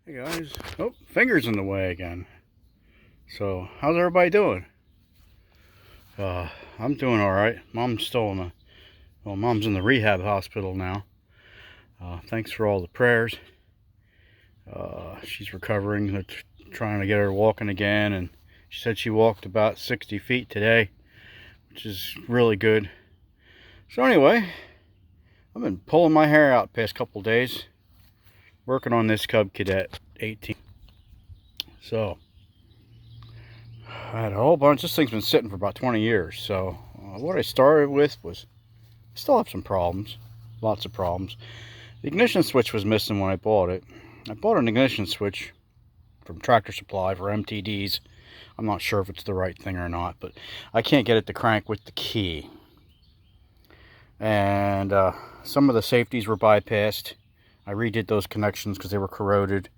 Hey guys, oh, fingers in the way again. So, how's everybody doing? I'm doing all right. Mom's still in Mom's in the rehab hospital now. Thanks for all the prayers. She's recovering. They're trying to get her walking again, and she said she walked about 60 feet today, which is really good. So anyway, I've been pulling my hair out the past couple days, working on this Cub Cadet 18. So, I had a whole bunch. This thing's been sitting for about 20 years. So, what I started with was, I still have some problems. Lots of problems. The ignition switch was missing when I bought it. I bought an ignition switch from Tractor Supply for MTDs. I'm not sure if it's the right thing or not, but I can't get it to crank with the key. And some of the safeties were bypassed. I redid those connections because they were corroded.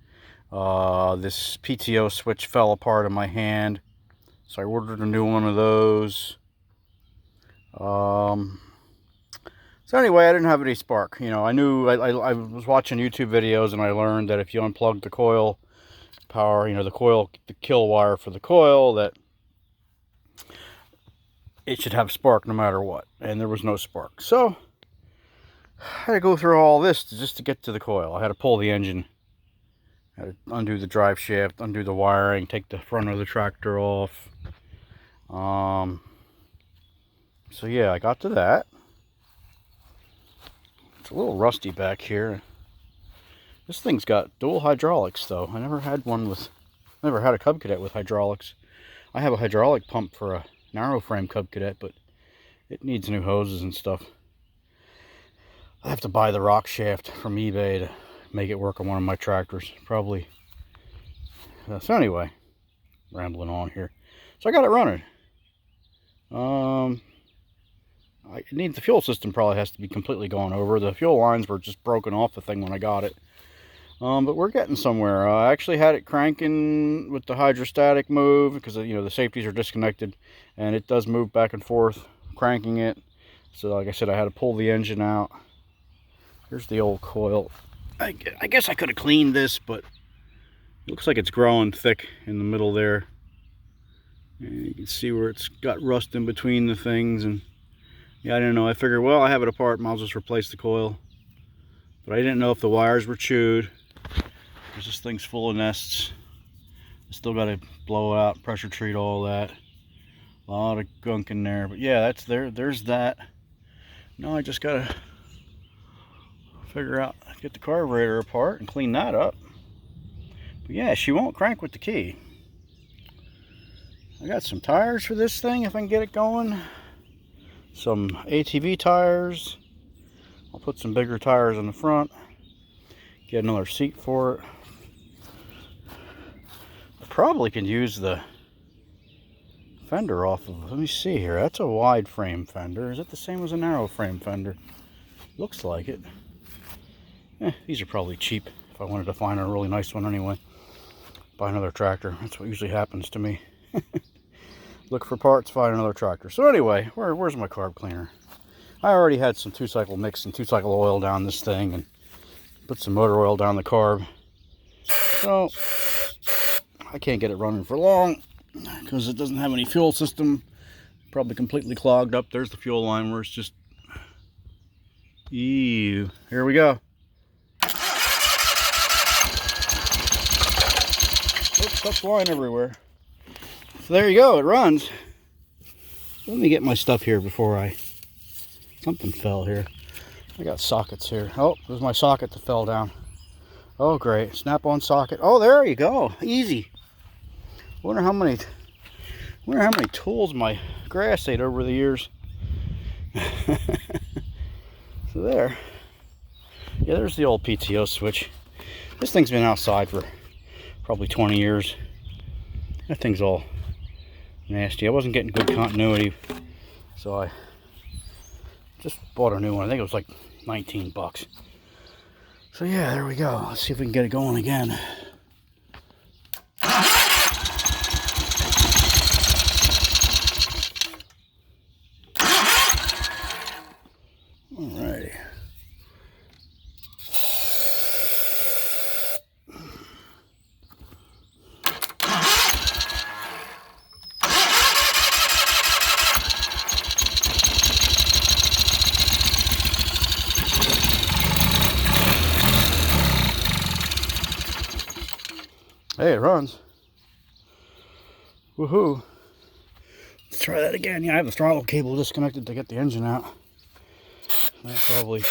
This PTO switch fell apart in my hand, so I ordered a new one of those. So anyway, I didn't have any spark. You know, I knew, I was watching YouTube videos, and I learned that if you unplug the coil power, you know, the kill wire for the coil, that it should have spark no matter what. And there was no spark. So I had to go through all this just to get to the coil. I had to pull the engine, I had to undo the drive shaft, undo the wiring, take the front of the tractor off. So yeah, I got to that. It's a little rusty back here. This thing's got dual hydraulics though. I never had a Cub Cadet with hydraulics. I have a hydraulic pump for a narrow frame Cub Cadet, but it needs new hoses and stuff. I have to buy the rock shaft from eBay to make it work on one of my tractors, probably. So anyway, rambling on here. So I got it running. The fuel system probably has to be completely gone over. The fuel lines were just broken off the thing when I got it. But we're getting somewhere. I actually had it cranking with the hydrostatic move because, you know, the safeties are disconnected, and it does move back and forth cranking it. So like I said, I had to pull the engine out. Here's the old coil. I guess I could have cleaned this, but it looks like it's growing thick in the middle there. And you can see where it's got rust in between the things. And yeah, I didn't know. I figured, well, I have it apart, might as well just replace the coil. But I didn't know if the wires were chewed. Because this thing's full of nests. I still got to blow it out, pressure treat all that. A lot of gunk in there. But yeah, that's there. There's that. Now I just got to figure out, get the carburetor apart and clean that up. But yeah, she won't crank with the key. I got some tires for this thing if I can get it going. Some ATV tires. I'll put some bigger tires in the front. Get another seat for it. I probably can use the fender off of, let me see here. That's a wide frame fender. Is it the same as a narrow frame fender? Looks like it. These are probably cheap if I wanted to find a really nice one anyway. Buy another tractor. That's what usually happens to me. Look for parts, find another tractor. So anyway, where's my carb cleaner? I already had some 2-cycle mix and 2-cycle oil down this thing, and put some motor oil down the carb. So I can't get it running for long because it doesn't have any fuel system. Probably completely clogged up. There's the fuel line where it's just, ew. Here we go. Oops, that's line everywhere. So there you go, it runs. Let me get my stuff here before something fell here. I got sockets here. Oh, there's my socket that fell down. Oh, great. Snap-on socket. Oh, there you go. Easy. Wonder how many tools my grass ate over the years. So there. Yeah, there's the old PTO switch. This thing's been outside for probably 20 years. That thing's all nasty. I wasn't getting good continuity, so I just bought a new one. I think it was like 19 bucks. So yeah, there we go. Let's see if we can get it going again. Alrighty. Hey, it runs. Woohoo. Let's try that again. Yeah, I have the throttle cable disconnected to get the engine out. That probably...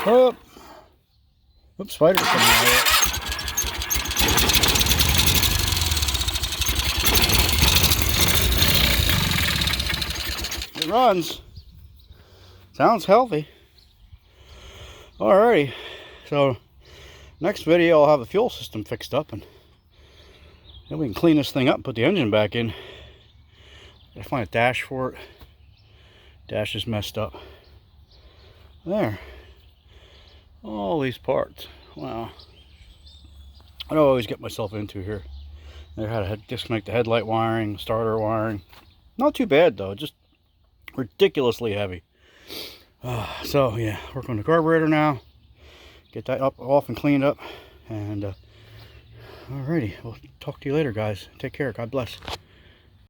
Oh. Oops, spider's coming out of it. It runs. Sounds healthy. Alrighty. So, next video I'll have the fuel system fixed up, and then we can clean this thing up and put the engine back in. Gotta find a dash for it. Dash is messed up. There. All these parts. Wow. I don't always get myself into here. I had to disconnect the headlight wiring, starter wiring. Not too bad though, just ridiculously heavy. So yeah, work on the carburetor now. Get that off and cleaned up. And alrighty, we'll talk to you later, guys. Take care. God bless.